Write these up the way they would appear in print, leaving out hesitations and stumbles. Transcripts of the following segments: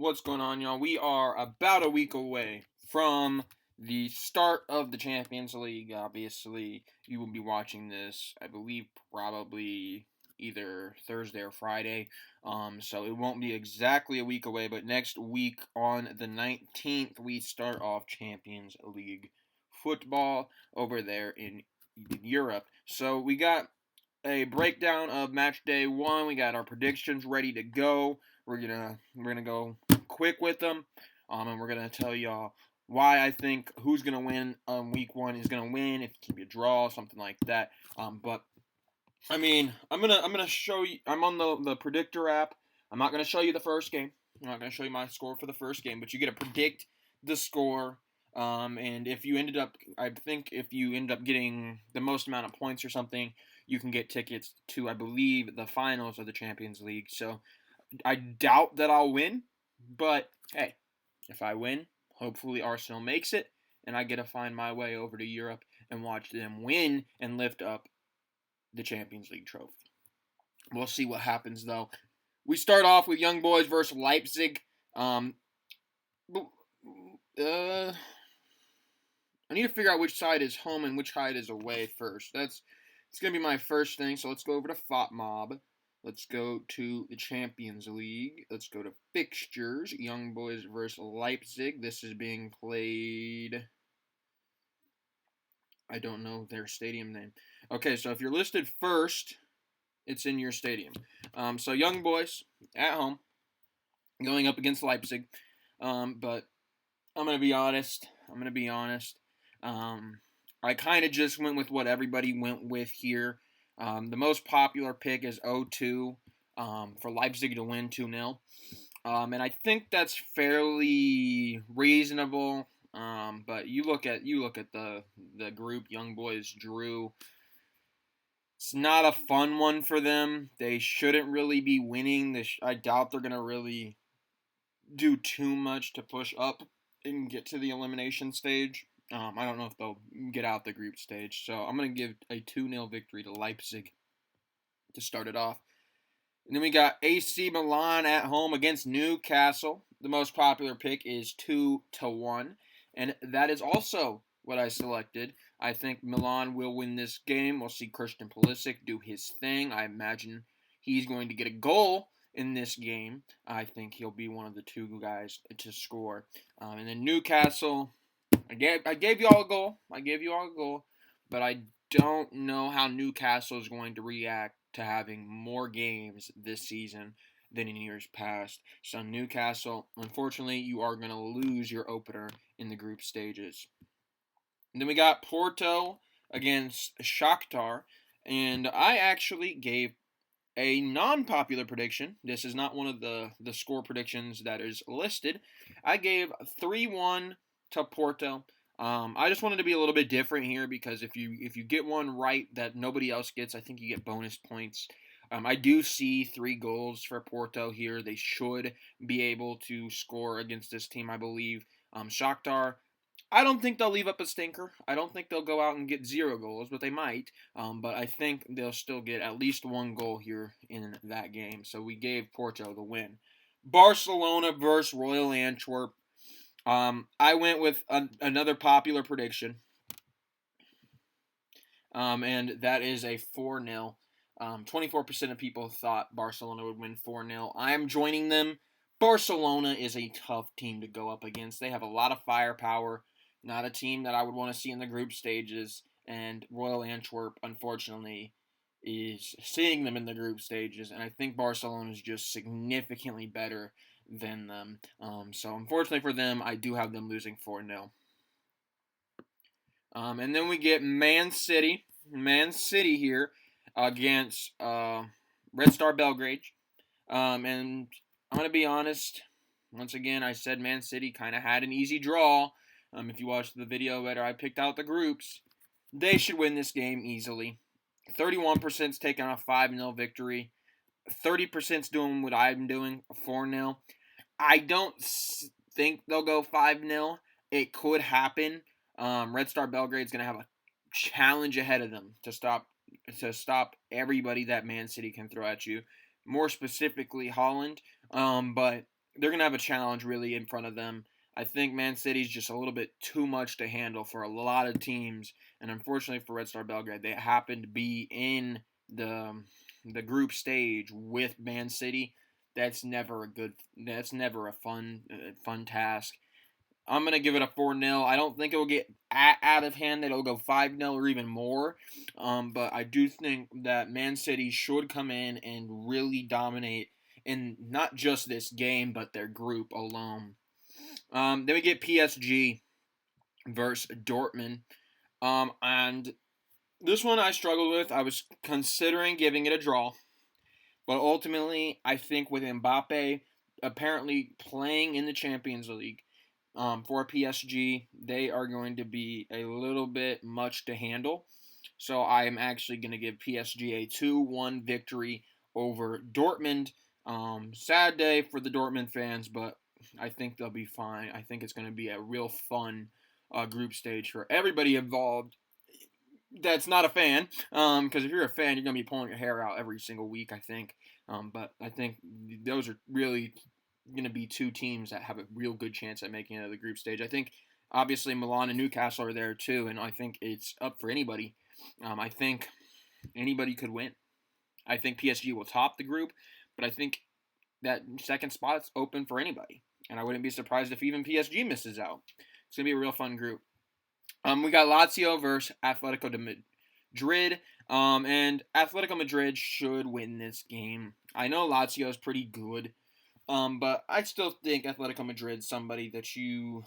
What's going on, y'all? We are about a week away from the start of the Champions League. Obviously, you will be watching this, I believe, probably either Thursday or Friday. So it won't be exactly a week away, but next week on the 19th, we start off Champions League football over there in Europe. So we got a breakdown of match day one. We got our predictions ready to go. We're gonna go quick with them, and we're gonna tell y'all why I think who's gonna win week one is gonna win. If it can be a draw, something like that. But I mean, I'm gonna show you. I'm on the predictor app. I'm not gonna show you the first game. I'm not gonna show you my score for the first game, but you get to predict the score. And if you ended up, I think if you end up getting the most amount of points or something, you can get tickets to, I believe, the finals of the Champions League. So I doubt that I'll win, but hey, if I win, hopefully Arsenal makes it, and I get to find my way over to Europe and watch them win and lift up the Champions League trophy. We'll see what happens, though. We start off with Young Boys versus Leipzig. I need to figure out which side is home and which side is away first. It's gonna be my first thing. So let's go over to FOTMob. Let's go to the Champions League. Let's go to fixtures. Young Boys versus Leipzig. This is being played. I don't know their stadium name. Okay, so if you're listed first, it's in your stadium. So Young Boys at home, going up against Leipzig. But I'm gonna be honest. I kind of just went with what everybody went with here. The most popular pick is 0-2 for Leipzig to win 2-0. And I think that's fairly reasonable. But you look at the group Young Boys drew. It's not a fun one for them. They shouldn't really be winning. I doubt they're gonna really do too much to push up and get to the elimination stage. I don't know if they'll get out the group stage. So I'm going to give a 2-0 victory to Leipzig to start it off. And then we got AC Milan at home against Newcastle. The most popular pick is 2-1. And that is also what I selected. I think Milan will win this game. We'll see Christian Pulisic do his thing. I imagine he's going to get a goal in this game. I think he'll be one of the two guys to score. And then Newcastle, I gave you all a goal. But I don't know how Newcastle is going to react to having more games this season than in years past. So Newcastle, unfortunately, you are going to lose your opener in the group stages. And then we got Porto against Shakhtar, and I actually gave a non-popular prediction. This is not one of the score predictions that is listed. I gave 3-1 to Porto. I just wanted to be a little bit different here because if you get one right that nobody else gets, I think you get bonus points. I do see 3 goals for Porto here. They should be able to score against this team, I believe. Shakhtar, I don't think they'll leave up a stinker. I don't think they'll go out and get 0 goals, but they might. But I think they'll still get at least 1 goal here in that game. So we gave Porto the win. Barcelona versus Royal Antwerp. I went with another popular prediction, and that is a 4-0. 24% of people thought Barcelona would win 4-0. I am joining them. Barcelona is a tough team to go up against. They have a lot of firepower. Not a team that I would want to see in the group stages. And Royal Antwerp, unfortunately, is seeing them in the group stages. And I think Barcelona is just significantly better than them. So unfortunately for them, I do have them losing 4-0. And then we get Man City. Man City here against Red Star Belgrade. And I'm going to be honest. Once again, I said Man City kind of had an easy draw. If you watched the video where I picked out the groups, they should win this game easily. 31% is taking a 5-0 victory. 30% is doing what I'm doing, a 4-0. I don't think they'll go 5-0. It could happen. Red Star Belgrade's going to have a challenge ahead of them to stop everybody that Man City can throw at you. More specifically, Holland. But they're going to have a challenge really in front of them. I think Man City's just a little bit too much to handle for a lot of teams, and unfortunately for Red Star Belgrade, they happen to be in the group stage with Man City. That's never a good. That's never a fun task. I'm going to give it a 4-0. I don't think it will get out of hand. It'll go 5-0 or even more. But I do think that Man City should come in and really dominate in not just this game, but their group alone. Then we get PSG versus Dortmund. And this one I struggled with. I was considering giving it a draw. But ultimately, I think with Mbappe apparently playing in the Champions League, for PSG, they are going to be a little bit much to handle. So I am actually going to give PSG a 2-1 victory over Dortmund. Sad day for the Dortmund fans, but I think they'll be fine. I think it's going to be a real fun group stage for everybody involved that's not a fan. Because if you're a fan, you're going to be pulling your hair out every single week, I think. But I think those are really going to be two teams that have a real good chance at making it to the group stage. I think obviously Milan and Newcastle are there too, and I think it's up for anybody. I think anybody could win. I think PSG will top the group, but I think that second spot's open for anybody, and I wouldn't be surprised if even PSG misses out. It's gonna be a real fun group. We got Lazio versus Atletico de Madrid, and Atletico Madrid should win this game. I know Lazio is pretty good, but I still think Atletico Madrid's somebody that you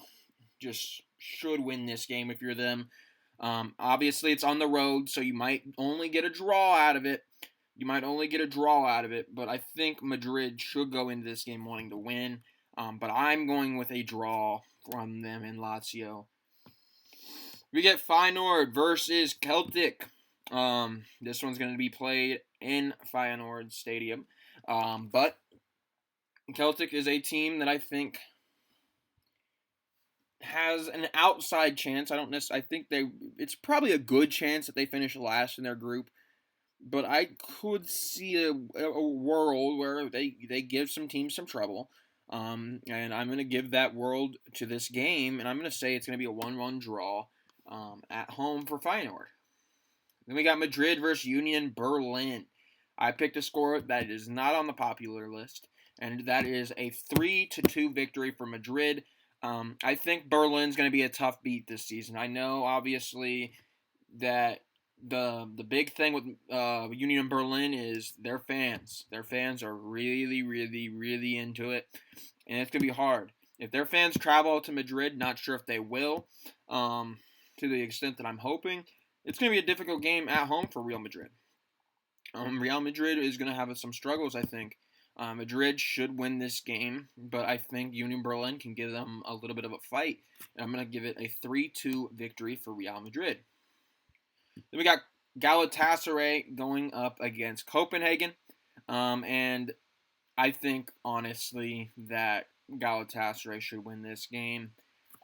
just should win this game if you're them. Obviously, it's on the road, so you might only get a draw out of it. But I think Madrid should go into this game wanting to win. But I'm going with a draw from them in Lazio. We get Feyenoord versus Celtic. This one's going to be played in Feyenoord Stadium. But Celtic is a team that I think has an outside chance. I think it's probably a good chance that they finish last in their group. But I could see a world where they give some teams some trouble. And I'm going to give that world to this game, and I'm going to say it's going to be a 1-1 draw at home for Feyenoord. Then we got Madrid versus Union Berlin. I picked a score that is not on the popular list, and that is a 3-2 victory for Madrid. I think Berlin's going to be a tough beat this season. I know, obviously, that the big thing with Union Berlin is their fans. Their fans are really, really, really into it, and it's going to be hard. If their fans travel to Madrid, not sure if they will, to the extent that I'm hoping, it's going to be a difficult game at home for Real Madrid. Real Madrid is going to have some struggles, I think. Madrid should win this game, but I think Union Berlin can give them a little bit of a fight. And I'm going to give it a 3-2 victory for Real Madrid. Then we got Galatasaray going up against Copenhagen. And I think, honestly, that Galatasaray should win this game.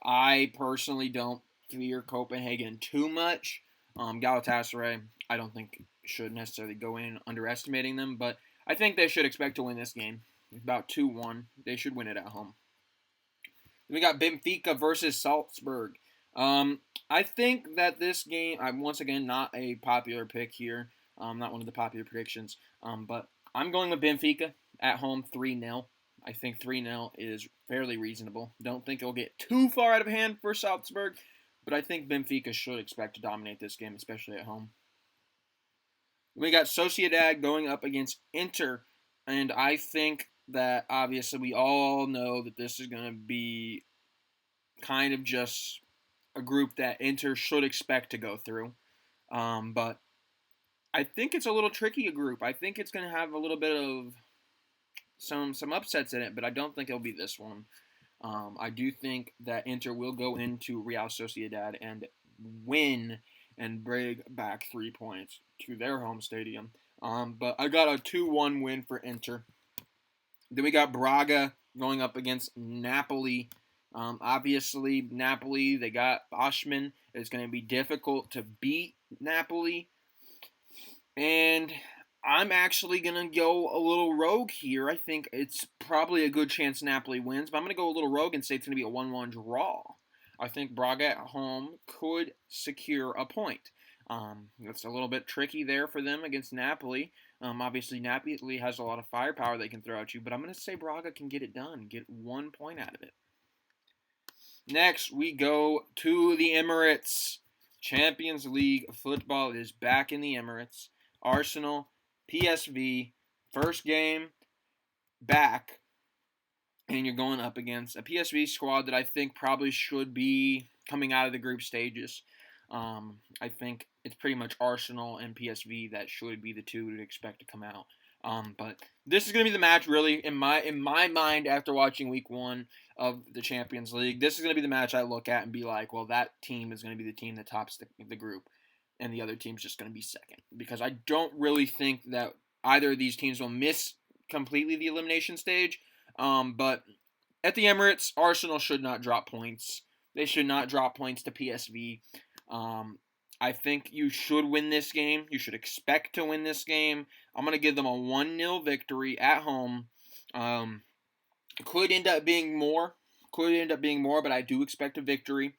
I personally don't fear Copenhagen too much. Galatasaray, I don't think should necessarily go in underestimating them, but I think they should expect to win this game. About 2-1. They should win it at home. Then we got Benfica versus Salzburg. I think that this game, I'm once again not a popular pick here. Not one of the popular predictions. But I'm going with Benfica at home 3-0. I think 3-0 is fairly reasonable. Don't think it'll get too far out of hand for Salzburg, but I think Benfica should expect to dominate this game, especially at home. We got Sociedad going up against Inter, and I think that obviously we all know that this is going to be kind of just a group that Inter should expect to go through. But I think it's a little tricky a group. I think it's going to have a little bit of some upsets in it, but I don't think it'll be this one. I do think that Inter will go into Real Sociedad and win and bring back 3 points to their home stadium. But I got a 2-1 win for Inter. Then we got Braga going up against Napoli. Obviously, Napoli, they got Oshman. It's going to be difficult to beat Napoli. And I'm actually going to go a little rogue here. I think it's probably a good chance Napoli wins, but I'm going to go a little rogue and say it's going to be a 1-1 draw. I think Braga at home could secure a point. It's a little bit tricky there for them against Napoli. Obviously, Napoli has a lot of firepower they can throw at you, but I'm going to say Braga can get it done, get 1 point out of it. Next, we go to the Emirates. Champions League football is back in the Emirates. Arsenal, PSV, first game back, and you're going up against a PSV squad that I think probably should be coming out of the group stages. I think it's pretty much Arsenal and PSV that should be the two to expect to come out. But this is going to be the match, really, in my mind, after watching week 1 of the Champions League. This is going to be the match I look at and be like, well, that team is going to be the team that tops the group, and the other team's just going to be second. Because I don't really think that either of these teams will miss completely the elimination stage. But at the Emirates, Arsenal should not drop points. They should not drop points to PSV. I think you should win this game. You should expect to win this game. I'm going to give them a 1-0 victory at home. Could end up being more. But I do expect a victory.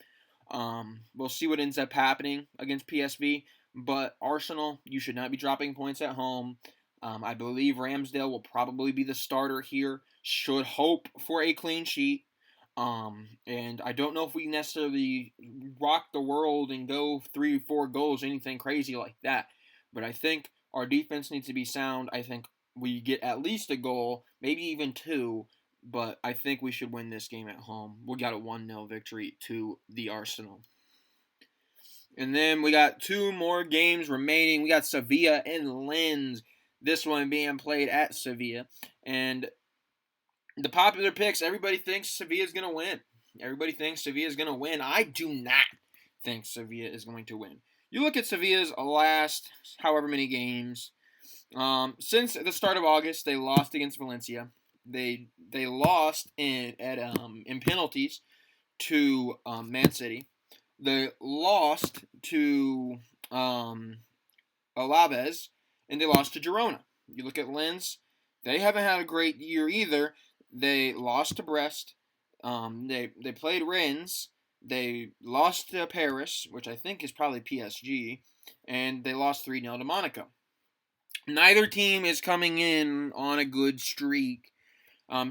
We'll see what ends up happening against PSV. But Arsenal, you should not be dropping points at home. I believe Ramsdale will probably be the starter here. Should hope for a clean sheet. And I don't know if we necessarily rock the world and go 3-4 goals, anything crazy like that. But I think our defense needs to be sound. I think we get at least a goal, maybe even 2. But I think we should win this game at home. We got a 1-0 victory to the Arsenal. And then we got 2 more games remaining. We got Sevilla and Lens. This one being played at Sevilla. And the popular picks, everybody thinks Sevilla is going to win. I do not think Sevilla is going to win. You look at Sevilla's last however many games. Since the start of August, they lost against Valencia. They lost in penalties to Man City. They lost to Alaves, and they lost to Girona. You look at Lens, they haven't had a great year either. They lost to Brest. They played Rennes. They lost to Paris, which I think is probably PSG, and they lost 3-0 to Monaco. Neither team is coming in on a good streak.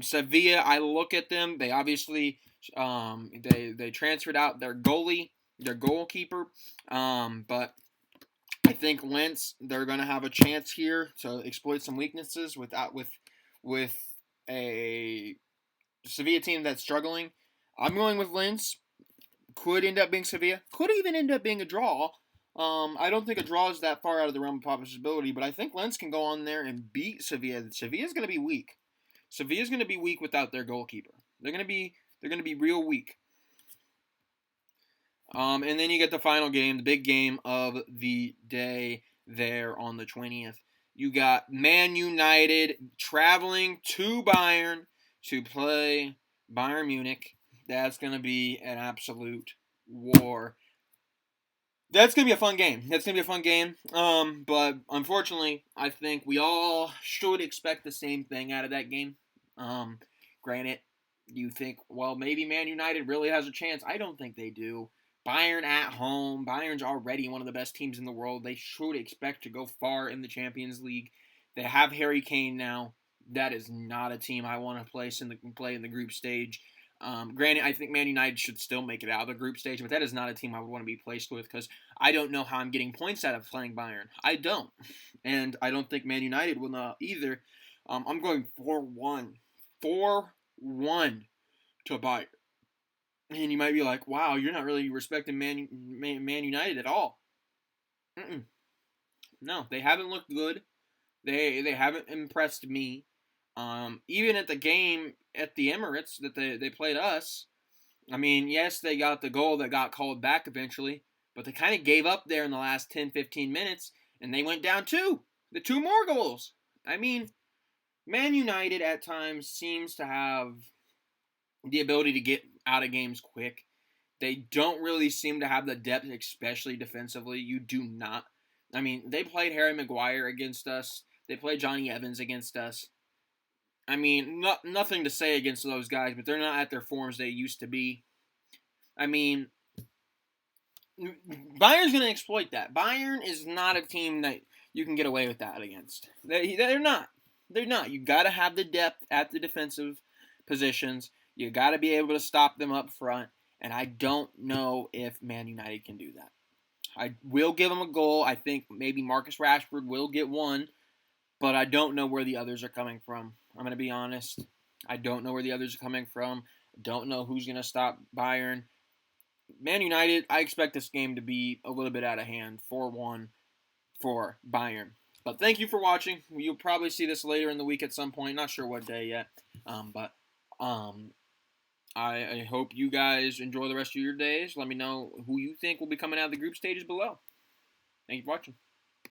Sevilla, I look at them. They obviously they transferred out their goalkeeper, but I think Lens, they're going to have a chance here to exploit some weaknesses with a Sevilla team that's struggling. I'm going with Lens. Could end up being Sevilla. Could even end up being a draw. I don't think a draw is that far out of the realm of possibility, but I think Lens can go on there and beat Sevilla. Sevilla's going to be weak. Sevilla's going to be weak without their goalkeeper. They're going to be real weak. And then you get the final game, the big game of the day there on the 20th. You got Man United traveling to Bayern to play Bayern Munich. That's going to be an absolute war. That's going to be a fun game. But unfortunately, I think we all should expect the same thing out of that game. Granted, you think, well, maybe Man United really has a chance. I don't think they do. Bayern at home. Bayern's already one of the best teams in the world. They should expect to go far in the Champions League. They have Harry Kane now. That is not a team I want to play in the group stage. Granted, I think Man United should still make it out of the group stage, but that is not a team I would want to be placed with because I don't know how I'm getting points out of playing Bayern. I don't. And I don't think Man United will know either. I'm going 4-1. 4-1 to Bayern. And you might be like, wow, you're not really respecting Man United at all. No, they haven't looked good. They haven't impressed me. Even at the game at the Emirates that they played us, I mean, yes, they got the goal that got called back eventually, but they kind of gave up there in the last 10, 15 minutes, and they went down 2 more goals. I mean, Man United at times seems to have the ability to get out of games quick. They don't really seem to have the depth, especially defensively. You do not. I mean, they played Harry Maguire against us. They play Johnny Evans against us. I mean, nothing to say against those guys, but they're not at their forms they used to be. I mean, Bayern's going to exploit that. Bayern is not a team that you can get away with that against. They're not. They're not. You got to have the depth at the defensive positions. You got to be able to stop them up front. And I don't know if Man United can do that. I will give them a goal. I think maybe Marcus Rashford will get one, but I don't know where the others are coming from. I'm going to be honest. I don't know where the others are coming from. I don't know who's going to stop Bayern. Man United, I expect this game to be a little bit out of hand, 4-1 for Bayern. But thank you for watching. You'll probably see this later in the week at some point. Not sure what day yet. But I hope you guys enjoy the rest of your days. Let me know who you think will be coming out of the group stages below. Thank you for watching.